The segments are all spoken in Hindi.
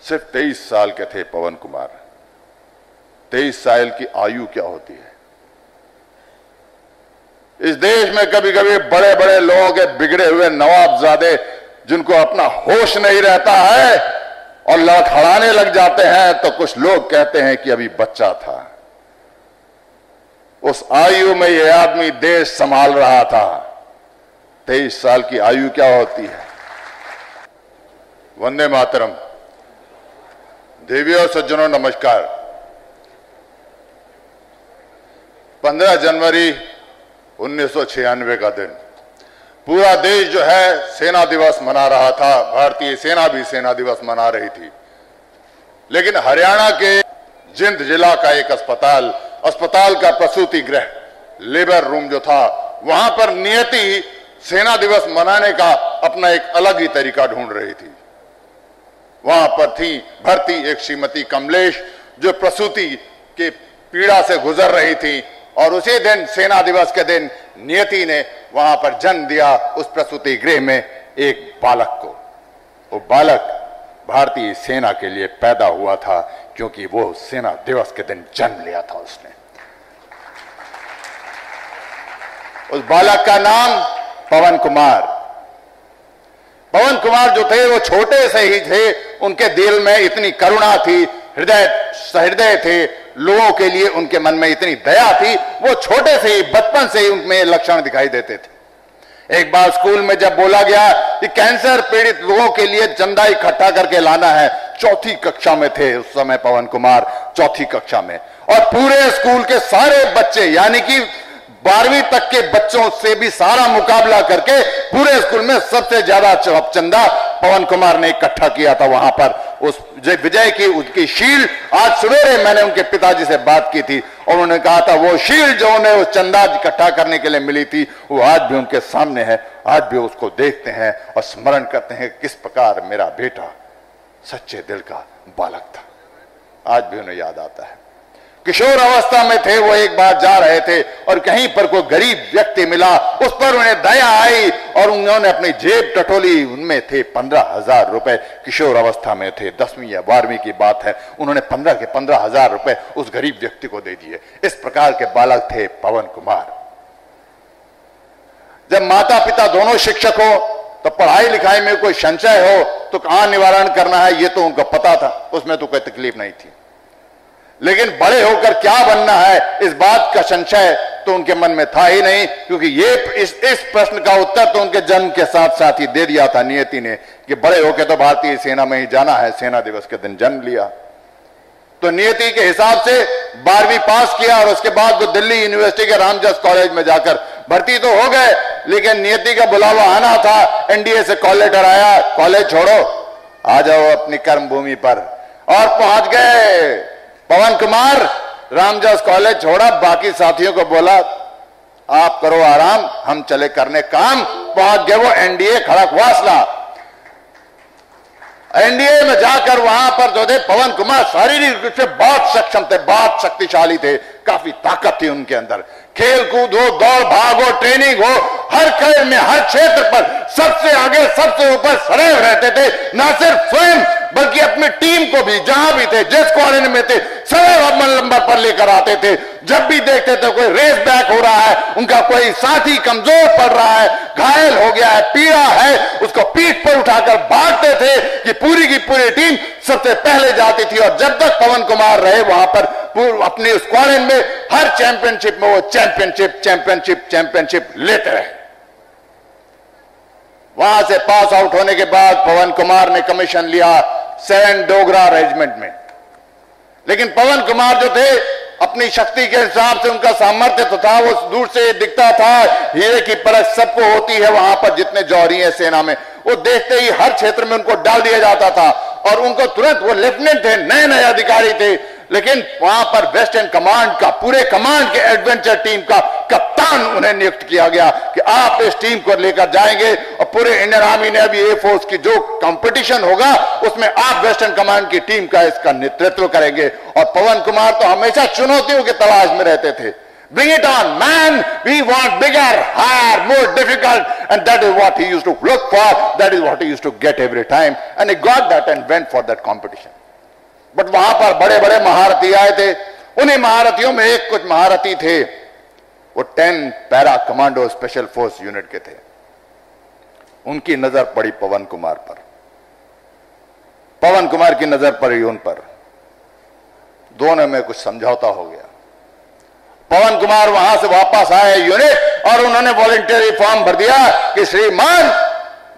सिर्फ 23 साल के थे पवन कुमार। 23 साल की आयु क्या होती है? इस देश में कभी कभी बड़े बड़े लोगों के बिगड़े हुए नवाबजादे जिनको अपना होश नहीं रहता है और लड़खड़ाने लग जाते हैं, तो कुछ लोग कहते हैं कि अभी बच्चा था। उस आयु में यह आदमी देश संभाल रहा था। 23 साल की आयु क्या होती है? वंदे मातरम। देवियों सज्जनों नमस्कार। 15 जनवरी 1996 का दिन, पूरा देश जो है सेना दिवस मना रहा था। भारतीय सेना भी सेना दिवस मना रही थी। लेकिन हरियाणा के जिंद जिला का एक अस्पताल का प्रसूति गृह, लेबर रूम जो था, वहां पर नियति सेना दिवस मनाने का अपना एक अलग ही तरीका ढूंढ रही थी। वहां पर थी भर्ती एक श्रीमती कमलेश, जो प्रसूति के पीड़ा से गुजर रही थी, और उसी दिन सेना दिवस के दिन नियति ने वहां पर जन्म दिया उस प्रसूति गृह में एक बालक को। वो बालक भारतीय सेना के लिए पैदा हुआ था, क्योंकि वो सेना दिवस के दिन जन्म लिया था उसने। उस बालक का नाम पवन कुमार। पवन कुमार जो थे वो छोटे से ही थे, उनके दिल में इतनी करुणा थी, हृदय सहृदय थे, लोगों के लिए उनके मन में इतनी दया थी। वो छोटे से ही, बचपन से ही उनमें लक्षण दिखाई देते थे। एक बार स्कूल में जब बोला गया कि कैंसर पीड़ित लोगों के लिए चंदा इकट्ठा करके लाना है, 4th कक्षा में थे उस समय पवन कुमार, 4th कक्षा में, और पूरे स्कूल के सारे बच्चे, यानी कि 12वीं तक के बच्चों से भी सारा मुकाबला करके पूरे स्कूल में सबसे ज्यादा चंदा पवन कुमार ने इकट्ठा किया था। वहां पर उस विजय की उसकी शील्ड, आज सवेरे मैंने उनके पिताजी से बात की थी और उन्होंने कहा था वो शील्ड जो उन्हें उस चंदा इकट्ठा करने के लिए मिली थी, वो आज भी उनके सामने है। आज भी उसको देखते हैं और स्मरण करते हैं किस प्रकार मेरा बेटा सच्चे दिल का बालक था। आज भी उन्हें याद आता है। किशोर अवस्था में थे वो, एक बार जा रहे थे और कहीं पर कोई गरीब व्यक्ति मिला, उस पर उन्हें दया आई और उन्होंने अपनी जेब टटोली। उनमें थे 15,000 रुपए। किशोर अवस्था में थे, 10वीं या 12वीं की बात है। उन्होंने 15,000 रुपए उस गरीब व्यक्ति को दे दिए। इस प्रकार के बालक थे पवन कुमार। जब माता पिता दोनों शिक्षक हो तो पढ़ाई लिखाई में कोई संशय हो तो कहां निवारण करना है ये तो उनको पता था, उसमें तो कोई तकलीफ नहीं थी। लेकिन बड़े होकर क्या बनना है इस बात का संशय तो उनके मन में था ही नहीं, क्योंकि ये इस प्रश्न का उत्तर तो उनके जन्म के साथ साथ ही दे दिया था नियति ने कि बड़े होकर तो भारतीय सेना में ही जाना है। सेना दिवस के दिन जन्म लिया। तो नियति के हिसाब से 12वीं पास किया और उसके बाद वो दिल्ली यूनिवर्सिटी के रामजस कॉलेज में जाकर भर्ती तो हो गए, लेकिन नियति का बुलावा आना था। एनडीए से कॉल लेटर आया, कॉलेज छोड़ो, आ जाओ अपनी कर्म भूमि पर, और पहुंच गए। पवन कुमार रामजस कॉलेज छोड़ा, बाकी साथियों को बोला आप करो आराम, हम चले करने काम। पहुंच गए वो एनडीए खड़गवासला। एनडीए में जाकर वहां पर जो थे पवन कुमार शारीरिक रूप से बहुत सक्षम थे, बहुत शक्तिशाली थे, काफी ताकत थी उनके अंदर। खेल कूद हो, दौड़ भाग हो, ट्रेनिंग हो, हर खेल में हर क्षेत्र पर सबसे आगे सबसे ऊपर सदैव रहते थे। न सिर्फ स्वयं बल्कि अपनी टीम को भी, जहां भी थे, जिस कॉलेज में थे, सदैव अव्वल नंबर पर लेकर आते थे। जब भी देखते थे कोई रेस बैक हो रहा है, उनका कोई साथी कमजोर पड़ रहा है, घायल हो गया है, पीड़ा है, उसको पीठ पर उठाकर भागते थे कि पूरी की पूरी टीम सबसे पहले जाती थी। और जब तक पवन कुमार रहे वहां पर अपने उस कॉलेज में, हर चैंपियनशिप में वो चैंपियनशिप लेते रहे। वहां से पास आउट होने के बाद पवन कुमार ने कमीशन लिया 7 डोगरा रेजिमेंट में। लेकिन पवन कुमार जो थे अपनी शक्ति के हिसाब से, उनका सामर्थ्य तो था, वो दूर से दिखता था, हीरे की परख सबको होती है वहां पर जितने जौहरी हैं सेना में, वो देखते ही हर क्षेत्र में उनको डाल दिया जाता था और उनको तुरंत, वो लेफ्टिनेंट थे, नए नए अधिकारी थे, लेकिन वहां पर वेस्टर्न कमांड का, पूरे कमांड के एडवेंचर टीम का कप्तान उन्हें नियुक्त किया गया कि आप इस टीम को लेकर जाएंगे और पूरे इंडियन आर्मी ने अभी एयर फोर्स की जो कंपटीशन होगा उसमें आप वेस्टर्न कमांड की टीम का इसका नेतृत्व करेंगे। और पवन कुमार तो हमेशा चुनौतियों की तलाश में रहते थे। Bring it on, man. We want bigger, higher, more difficult. And that is what he used to look for. That is what he used to get every time. And he got that and went for that competition. But वहां पर बड़े बड़े महारथी आए थे. उन्हीं महारथियों में एक कुछ महारथी थे, वो 10 para commando special force unit के थे. उनकी नजर पड़ी पवन कुमार पर. पवन कुमार की नजर पड़ी उन पर. दोनों में कुछ समझौता हो गया. पवन कुमार वहां से वापस आए यूनिट और उन्होंने वॉलंटरी फॉर्म भर दिया कि श्रीमान,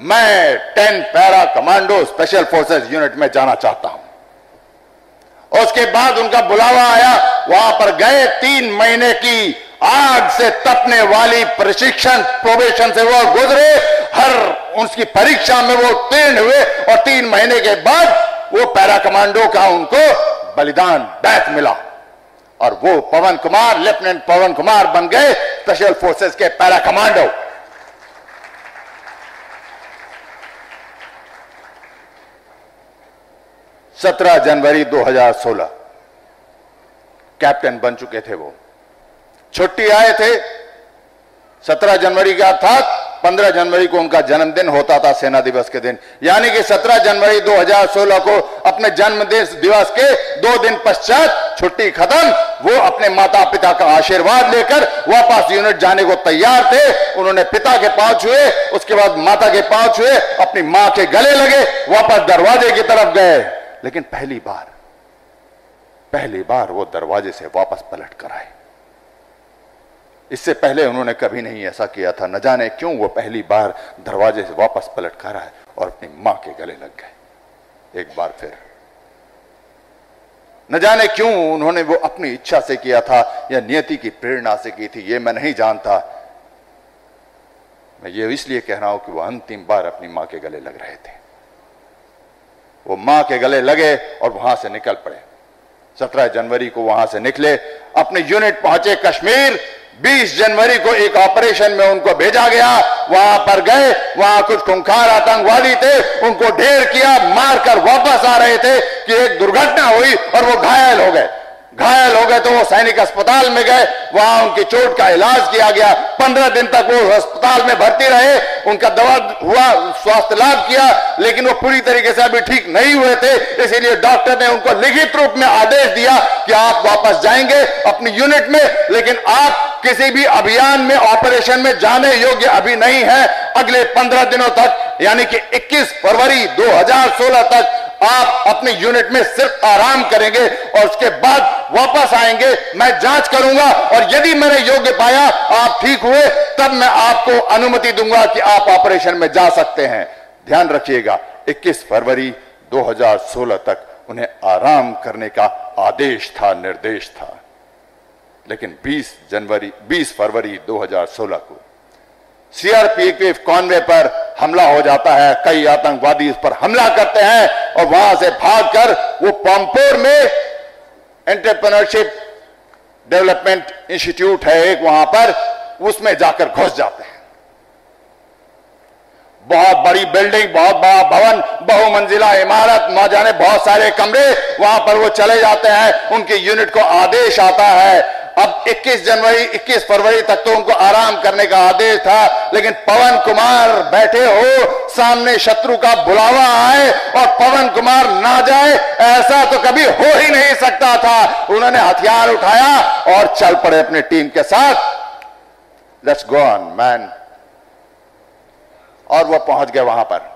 मैं 10 para commando special forces unit में जाना चाहता हूं. उसके बाद उनका बुलावा आया. वहां पर गए. 3 महीने की आग से तपने वाली प्रशिक्षण प्रोबेशन से वो गुजरे. हर उसकी परीक्षा में वो उत्तीर्ण हुए और 3 महीने के बाद वो पैरा कमांडो का उनको बलिदान बैच मिला और वो पवन कुमार, लेफ्टिनेंट पवन कुमार बन गए स्पेशल फोर्सेस के पैरा कमांडो. सत्रह जनवरी 2016 कैप्टन बन चुके थे वो. छुट्टी आए थे. 17 जनवरी का था. 15 जनवरी को उनका जन्मदिन होता था, सेना दिवस के दिन. यानी कि 17 जनवरी 2016 को अपने जन्म दिवस के 2 दिन पश्चात छुट्टी खत्म. वो अपने माता पिता का आशीर्वाद लेकर वापस यूनिट जाने को तैयार थे. उन्होंने पिता के पांव छुए, उसके बाद माता के पांव छुए, अपनी मां के गले लगे, वापस दरवाजे की तरफ गए. लेकिन पहली बार वो दरवाजे से वापस पलट कर आए. इससे पहले उन्होंने कभी नहीं ऐसा किया था. न जाने क्यों वो पहली बार दरवाजे से वापस पलट कर आए और अपनी मां के गले लग गए एक बार फिर. न जाने क्यों उन्होंने वो अपनी इच्छा से किया था या नियति की प्रेरणा से की थी, ये मैं नहीं जानता. मैं ये इसलिए कह रहा हूं कि वो अंतिम बार अपनी मां के गले लग रहे थे. वो मां के गले लगे और वहां से निकल पड़े. 17 जनवरी को वहां से निकले, अपने यूनिट पहुंचे कश्मीर. 20 जनवरी को एक ऑपरेशन में उनको भेजा गया. वहां पर गए, वहां कुछ खूंखार आतंकवादी थे, उनको ढेर किया, मारकर वापस आ रहे थे कि एक दुर्घटना हुई और वो घायल हो गए. तो वो सैनिक अस्पताल में गए. वहां उनकी चोट का इलाज किया गया. 15 दिन तक वो अस्पताल में भर्ती रहे. उनका दवा हुआ, स्वास्थ्य लाभ किया, लेकिन वो पूरी तरीके से अभी ठीक नहीं हुए थे. इसीलिए डॉक्टर ने उनको लिखित रूप में आदेश दिया कि आप वापस जाएंगे अपनी यूनिट में, लेकिन आप किसी भी अभियान में, ऑपरेशन में जाने योग्य अभी नहीं है. अगले 15 दिनों तक, यानी कि 21 फरवरी 2016 तक आप अपनी यूनिट में सिर्फ आराम करेंगे और उसके बाद वापस आएंगे. मैं जांच करूंगा और यदि मैंने योग्य पाया, आप ठीक हुए, तब मैं आपको अनुमति दूंगा कि आप ऑपरेशन में जा सकते हैं. ध्यान रखिएगा, 21 फरवरी 2016 तक उन्हें आराम करने का आदेश था, निर्देश था. लेकिन 20 फरवरी 2016 को सीआरपीएफ कॉन्वे पर हमला हो जाता है. कई आतंकवादी इस पर हमला करते हैं और वहां से भागकर वो पांपोर में एंटरप्रेन्योरशिप डेवलपमेंट इंस्टीट्यूट है एक, वहां पर उसमें जाकर घुस जाते हैं. बहुत बड़ी बिल्डिंग, बहुत बड़ा भवन, बहुमंजिला इमारत, न जाने बहुत सारे कमरे, वहां पर वो चले जाते हैं. उनकी यूनिट को आदेश आता है. अब 21 फरवरी तक तो उनको आराम करने का आदेश था, लेकिन पवन कुमार बैठे हो, सामने शत्रु का बुलावा आए और पवन कुमार ना जाए, ऐसा तो कभी हो ही नहीं सकता था. उन्होंने हथियार उठाया और चल पड़े अपनी टीम के साथ. Let's go on man. और वो पहुंच गए वहां पर.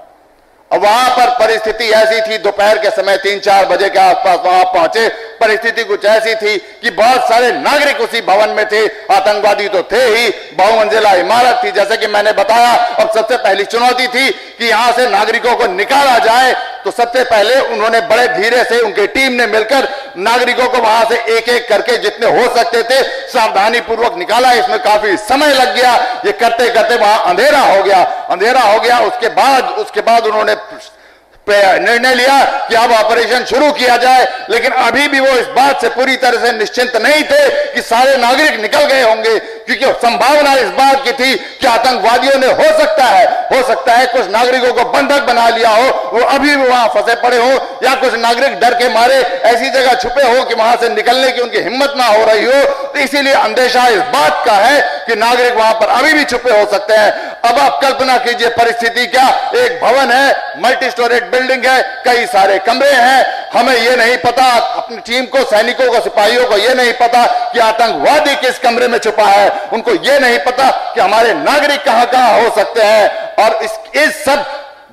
अब वहां पर परिस्थिति ऐसी थी, दोपहर के समय 3-4 बजे के आसपास वहां पहुंचे. परिस्थिति कुछ ऐसी थी कि बहुत सारे नागरिक उसी भवन में थे. आतंकवादी तो थे ही, बहुमंजिला इमारत थी जैसे कि मैंने बताया. अब सबसे पहली चुनौती थी कि यहां से नागरिकों को निकाला जाए. तो सबसे पहले उन्होंने बड़े धीरे से, उनकी टीम ने मिलकर नागरिकों को वहां से एक एक करके जितने हो सकते थे सावधानी पूर्वक निकाला. इसमें काफी समय लग गया. ये करते करते वहां अंधेरा हो गया. उसके बाद उन्होंने निर्णय लिया कि अब ऑपरेशन शुरू किया जाए, लेकिन अभी भी वो इस बात से पूरी तरह से निश्चिंत नहीं थे कि सारे नागरिक निकल गए होंगे, क्योंकि संभावना इस बात की थी कि आतंकवादियों ने हो सकता है कुछ नागरिकों को बंधक बना लिया हो, वो अभी भी वहां फंसे पड़े हो, या कुछ नागरिक डर के मारे ऐसी जगह छुपे हो कि वहां से निकलने की उनकी हिम्मत ना हो रही हो। तो इसीलिए अंदेशा इस बात का है कि नागरिक वहां पर अभी भी छुपे हो सकते हैं। अब आप कल्पना कीजिए परिस्थिति क्या, एक भवन है, मल्टी स्टोरेड बिल्डिंग है, कई सारे कमरे हैं, हमें यह नहीं पता, अपनी टीम को, सैनिकों को, सिपाहियों को यह नहीं पता कि आतंकवादी किस कमरे में छुपा है, उनको यह नहीं पता कि हमारे नागरिक कहां कहां हो सकते हैं। और इस सब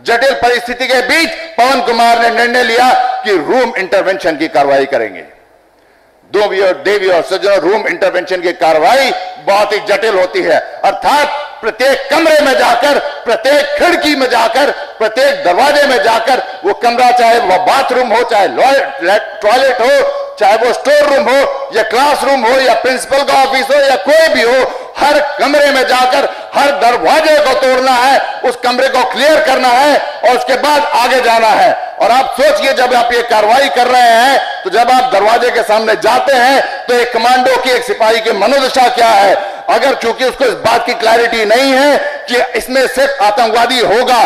जटिल परिस्थिति के बीच पवन कुमार ने निर्णय लिया कि रूम इंटरवेंशन की कार्रवाई करेंगे। देवी और सज्जनों, रूम इंटरवेंशन की कार्रवाई बहुत ही जटिल होती है, अर्थात प्रत्येक कमरे में जाकर, प्रत्येक खिड़की में जाकर, प्रत्येक दरवाजे में जाकर, वो कमरा चाहे वह बाथरूम हो, चाहे टॉयलेट हो, चाहे वो स्टोर रूम हो या क्लासरूम हो या प्रिंसिपल का ऑफिस हो या कोई भी हो, हर कमरे में जाकर हर दरवाजे को तोड़ना है, उस कमरे को क्लियर करना है और उसके बाद आगे जाना है। और आप सोचिए, जब आप ये कार्रवाई कर रहे हैं तो जब आप दरवाजे के सामने जाते हैं तो एक कमांडो की, एक सिपाही की मनोदशा क्या है। अगर चूंकि उसको इस बात की क्लैरिटी नहीं है कि इसमें सिर्फ आतंकवादी होगा,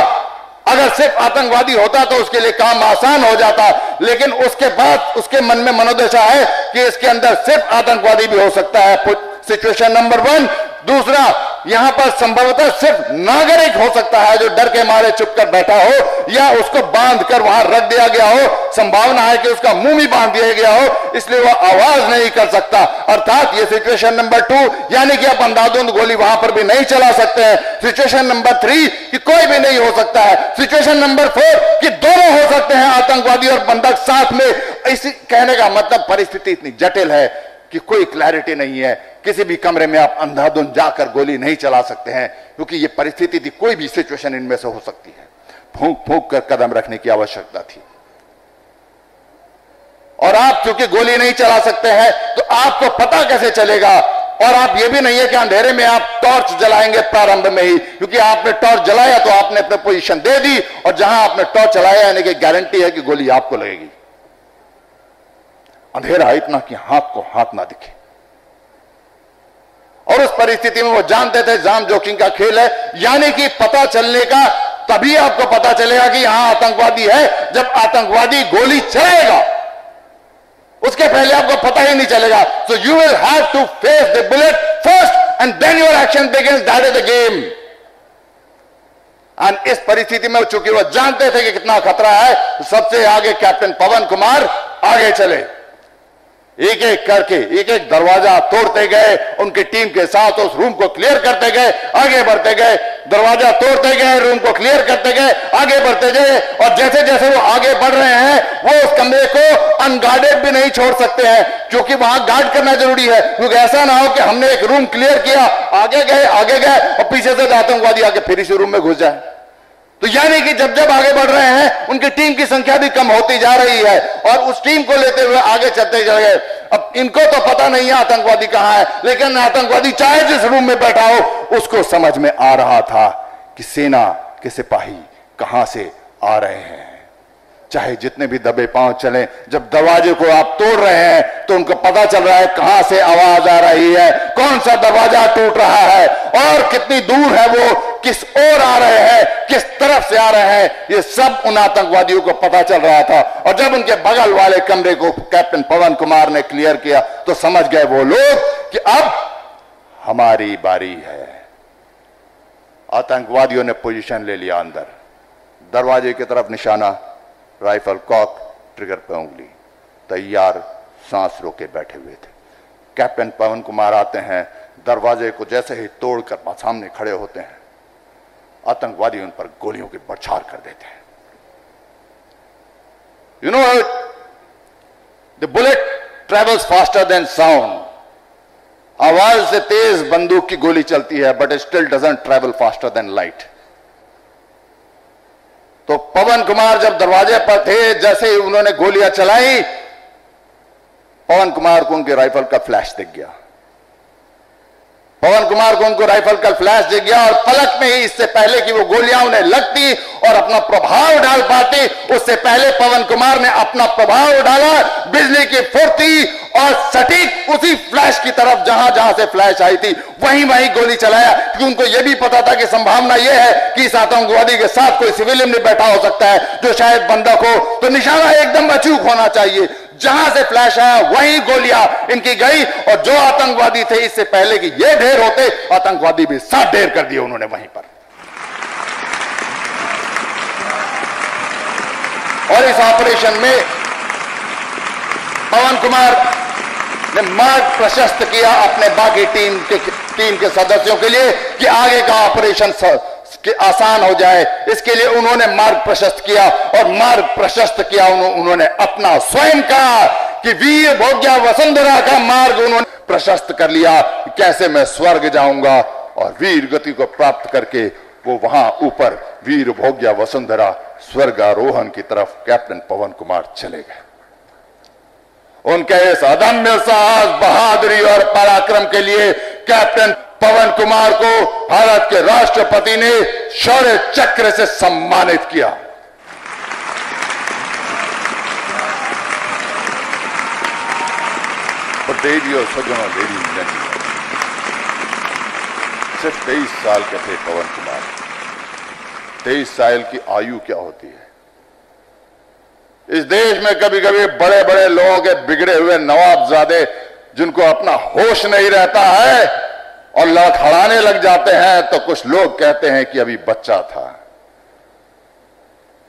अगर सिर्फ आतंकवादी होता तो उसके लिए काम आसान हो जाता, लेकिन उसके बाद उसके मन में मनोदशा है कि इसके अंदर सिर्फ आतंकवादी भी हो सकता है। Situation number 1। दूसरा, यहां पर संभवतः सिर्फ नागरिक हो सकता है जो डर के मारे चुपकर बैठा हो या उसको बांध कर वहां रख दिया गया हो, संभावना है कि उसका मुंह भी बांध दिया गया हो, इसलिए वह आवाज नहीं कर सकता। अर्थात ये सिचुएशन नंबर 2, यानी कि आप अंधाधुंध गोली वहां पर भी नहीं चला सकते हैं। सिचुएशन नंबर 3 कि कोई भी नहीं हो सकता है। सिचुएशन नंबर 4 कि दोनों हो सकते हैं, आतंकवादी और बंधक साथ में। इसी कहने का मतलब परिस्थिति इतनी जटिल है कि कोई क्लैरिटी नहीं है, किसी भी कमरे में आप अंधाधुंध जाकर गोली नहीं चला सकते हैं, क्योंकि यह परिस्थिति थी, कोई भी सिचुएशन इनमें से हो सकती है। फूंक फूंक कर कदम रखने की आवश्यकता थी। और आप चूंकि गोली नहीं चला सकते हैं तो आपको पता कैसे चलेगा, और आप ये भी नहीं है कि अंधेरे में आप टॉर्च जलाएंगे प्रारंभ में ही, क्योंकि आपने टॉर्च जलाया तो आपने अपनी पोजीशन दे दी, और जहां आपने टॉर्च चलाया यानी कि गारंटी है कि गोली आपको लगेगी। अंधेरा इतना कि हाथ को हाथ ना दिखे, और उस परिस्थिति में वो जानते थे जाम जोखिम का खेल है, यानी कि पता चलने का तभी आपको पता चलेगा कि यहां आतंकवादी है जब आतंकवादी गोली चलाएगा, उसके पहले आपको पता ही नहीं चलेगा। So you will have to face the bullet first and then your action begins, that is the game. और इस परिस्थिति में चूंकि वो जानते थे कि कितना खतरा है, तो सबसे आगे कैप्टन पवन कुमार आगे चले, एक एक करके एक एक दरवाजा तोड़ते गए, उनकी टीम के साथ उस रूम को क्लियर करते गए, आगे बढ़ते गए, दरवाजा तोड़ते गए, रूम को क्लियर करते गए, आगे बढ़ते गए। और जैसे जैसे वो आगे बढ़ रहे हैं, वो उस कमरे को अनगार्डेड भी नहीं छोड़ सकते हैं, क्योंकि वहां गार्ड करना जरूरी है, क्योंकि ऐसा ना हो कि हमने एक रूम क्लियर किया, आगे गए और पीछे से आतंकवादी आके फिर इसी रूम में घुस जाए। तो यानी कि जब जब आगे बढ़ रहे हैं उनकी टीम की संख्या भी कम होती जा रही है, और उस टीम को लेते हुए आगे चलते चले गए। अब इनको तो पता नहीं है आतंकवादी कहां है, लेकिन आतंकवादी चाहे जिस रूम में बैठा हो उसको समझ में आ रहा था कि सेना के सिपाही कहां से आ रहे हैं। चाहे जितने भी दबे पांव चले, जब दरवाजे को आप तोड़ रहे हैं तो उनको पता चल रहा है कहां से आवाज आ रही है, कौन सा दरवाजा टूट रहा है और कितनी दूर है वो, किस ओर आ रहे हैं, किस तरफ से आ रहे हैं, ये सब उन आतंकवादियों को पता चल रहा था। और जब उनके बगल वाले कमरे को कैप्टन पवन कुमार ने क्लियर किया तो समझ गए वो लोग कि अब हमारी बारी है। आतंकवादियों ने पोजीशन ले लिया अंदर, दरवाजे की तरफ निशाना, राइफल कॉक, ट्रिगर पे उंगली, तैयार, सांस रोके बैठे हुए थे। कैप्टन पवन कुमार आते हैं, दरवाजे को जैसे ही तोड़कर सामने खड़े होते हैं, आतंकवादी उन पर गोलियों की बौछार कर देते हैं। You know, the bullet travels faster than sound. आवाज से तेज बंदूक की गोली चलती है, but still doesn't travel faster than light. तो पवन कुमार जब दरवाजे पर थे, जैसे ही उन्होंने गोलियां चलाई, पवन कुमार को उनके राइफल का फ्लैश दिख गया। पवन कुमार को उनको राइफल का फ्लैश दिख गया और पलक में ही, इससे पहले कि वो गोलियां उन्हें लगती और अपना प्रभाव डाल पाती, उससे पहले पवन कुमार ने अपना प्रभाव डाला, बिजली की फुर्ती और सटीक उसी फ्लैश की तरफ जहां जहां से फ्लैश आई थी वहीं वहीं गोली चलाया, क्योंकि उनको यह भी पता था कि संभावना यह है कि इस आतंकवादी के साथ कोई सिविलियन भी बैठा हो सकता है जो शायद बंधक हो, तो निशाना एकदम अचूक होना चाहिए। जहां से फ्लैश आया वहीं गोलियां इनकी गई और जो आतंकवादी थे इससे पहले कि ये ढेर होते, आतंकवादी भी 7 ढेर कर दिए उन्होंने वहीं पर। और इस ऑपरेशन में पवन कुमार ने मार्ग प्रशस्त किया अपने बाकी टीम के सदस्यों के लिए कि आगे का ऑपरेशन आसान हो जाए, इसके लिए उन्होंने मार्ग प्रशस्त किया और मार्ग प्रशस्त किया उन्होंने अपना स्वयं का, कि वीर भोग्या वसुंधरा का मार्ग उन्होंने प्रशस्त कर लिया। कैसे मैं स्वर्ग जाऊंगा और वीर गति को प्राप्त करके वो वहां ऊपर वीर भोग्या वसुंधरा स्वर्गारोहण की तरफ कैप्टन पवन कुमार चले गए। उनके इस अदम्य साहस, बहादुरी और पराक्रम के लिए कैप्टन पवन कुमार को भारत के राष्ट्रपति ने शौर्य चक्र से सम्मानित किया। देवी और सज्जनों, लेडीज एंड जेंटलमैन, सिर्फ 23 साल के थे पवन कुमार। 23 साल की आयु क्या होती है? इस देश में कभी कभी बड़े बड़े लोगों के बिगड़े हुए नवाबजादे जिनको अपना होश नहीं रहता है और लड़खड़ाने लग जाते हैं, तो कुछ लोग कहते हैं कि अभी बच्चा था।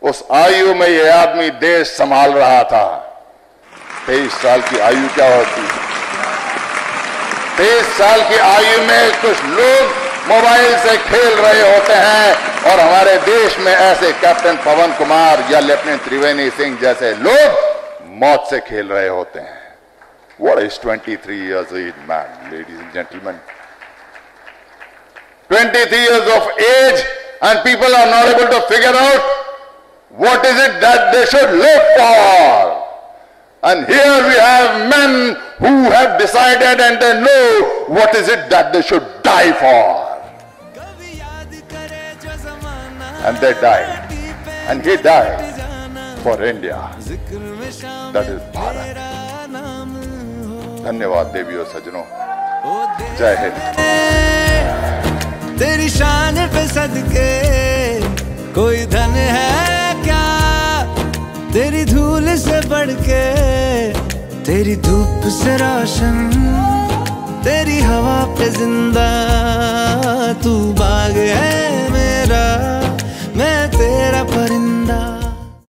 उस आयु में यह आदमी देश संभाल रहा था। 23 साल की आयु क्या होती है? 23 साल की आयु में कुछ लोग मोबाइल से खेल रहे होते हैं और हमारे देश में ऐसे कैप्टन पवन कुमार या लेफ्टिनेंट त्रिवेणी सिंह जैसे लोग मौत से खेल रहे होते हैं। What is 23 years old man, ladies and gentlemen? 23 years of age and people are not able to figure out what is it that they should live for. And here we have men who have decided and they know what is it that they should die for. And they died. And he died for India. That is Bharat. धन्यवाद देवी और सज्जनों, जय हिंद। तेरी शान पे सदके कोई धन है क्या, तेरी धूल से बढ़ के, तेरी धूप से रोशन, तेरी हवा पे जिंदा तू